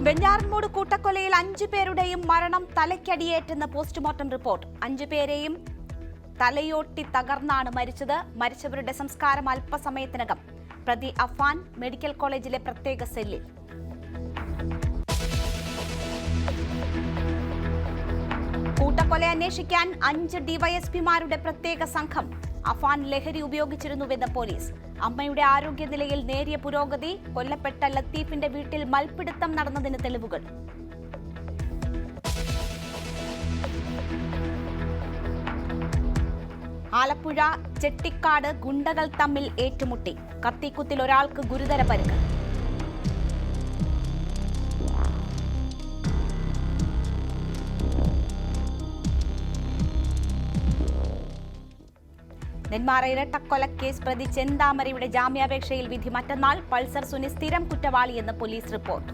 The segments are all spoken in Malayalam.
വെഞ്ഞാറമൂട് കൂട്ടക്കൊലയിൽ 5 പേരുടെയും മരണം തലയ്ക്കടിയേറ്റെന്ന് പോസ്റ്റ്മോർട്ടം റിപ്പോർട്ട്. 5 പേരെയും തലയോട്ടി തകർന്നാണ് മരിച്ചത്. മരിച്ചവരുടെ സംസ്കാരം അല്പസമയത്തിനകം. പ്രതി അഫാൻ മെഡിക്കൽ കോളേജിലെ പ്രത്യേക സെല്ലിൽ. കൂട്ടക്കൊല അന്വേഷിക്കാൻ 5 ഡിവൈഎസ്പിമാരുടെ പ്രത്യേക സംഘം. അഫാൻ ലഹരി ഉപയോഗിച്ചിരുന്നുവെന്ന് പോലീസ്. അമ്മയുടെ ആരോഗ്യനിലയിൽ നേരിയ പുരോഗതി. കൊല്ലപ്പെട്ട ലത്തീഫിന്റെ വീട്ടിൽ മൽപ്പിടുത്തം നടന്നതിന് തെളിവുകൾ. ആലപ്പുഴ ചെട്ടിക്കാട് ഗുണ്ടകൾ തമ്മിൽ ഏറ്റുമുട്ടി. കത്തിക്കുത്തിൽ ഒരാൾക്ക് ഗുരുതര പരിക്ക്. നെന്മാറ ഇരട്ടക്കൊലക്കേസ് പ്രതി ചെന്താമരയുടെ ജാമ്യാപേക്ഷയിൽ വിധി മറ്റന്നാൾ. പൾസർ സുനി സ്ഥിരം കുറ്റവാളിയെന്ന് പോലീസ് റിപ്പോർട്ട്.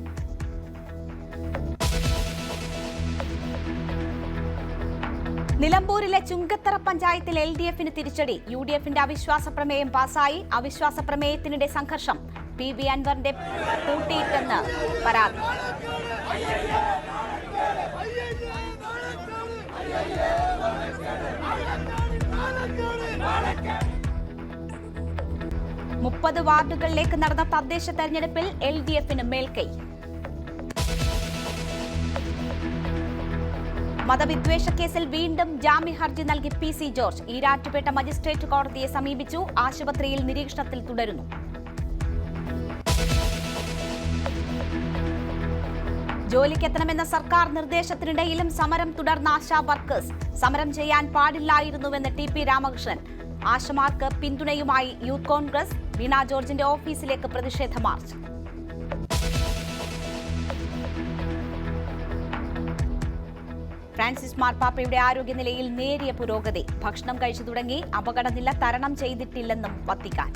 നിലമ്പൂരിലെ ചുങ്കത്തറ പഞ്ചായത്തിൽ LDFന് തിരിച്ചടി. UDFന്റെ അവിശ്വാസ പ്രമേയം പാസായി. അവിശ്വാസ പ്രമേയത്തിനിടെ സംഘർഷം. PV അൻവറിന്റെ പൂട്ടിയിട്ടെന്ന് പരാതി. മുപ്പത് വാർഡുകളിലേക്ക് നടന്ന തദ്ദേശ തെരഞ്ഞെടുപ്പിൽ LDFന് മേൽക്കൈ. മതവിദ്വേഷ കേസിൽ വീണ്ടും ജാമ്യ ഹർജി നൽകി PC ജോർജ്. ഈരാറ്റുപേട്ട മജിസ്ട്രേറ്റ് കോടതിയെ സമീപിച്ചു. ആശുപത്രിയിൽ നിരീക്ഷണത്തിൽ തുടരുന്നു. ജോലിക്കെത്തണമെന്ന സർക്കാർ നിർദ്ദേശത്തിനിടയിലും സമരം തുടർന്ന ആശാ വർക്കേഴ്സ്. സമരം ചെയ്യാൻ പാടില്ലായിരുന്നുവെന്ന് TP രാമകൃഷ്ണൻ. ആശമാർക്ക് പിന്തുണയുമായി യൂത്ത് കോൺഗ്രസ്. വീണ ജോർജിന്റെ ഓഫീസിലേക്ക് പ്രതിഷേധ മാർച്ച്. ഫ്രാൻസിസ് മാർപ്പാപ്പയുടെ ആരോഗ്യനിലയിൽ നേരിയ പുരോഗതി. ഭക്ഷണം കഴിച്ചു തുടങ്ങി. അപകടനില തരണം ചെയ്തിട്ടില്ലെന്നും വത്തിക്കാൻ.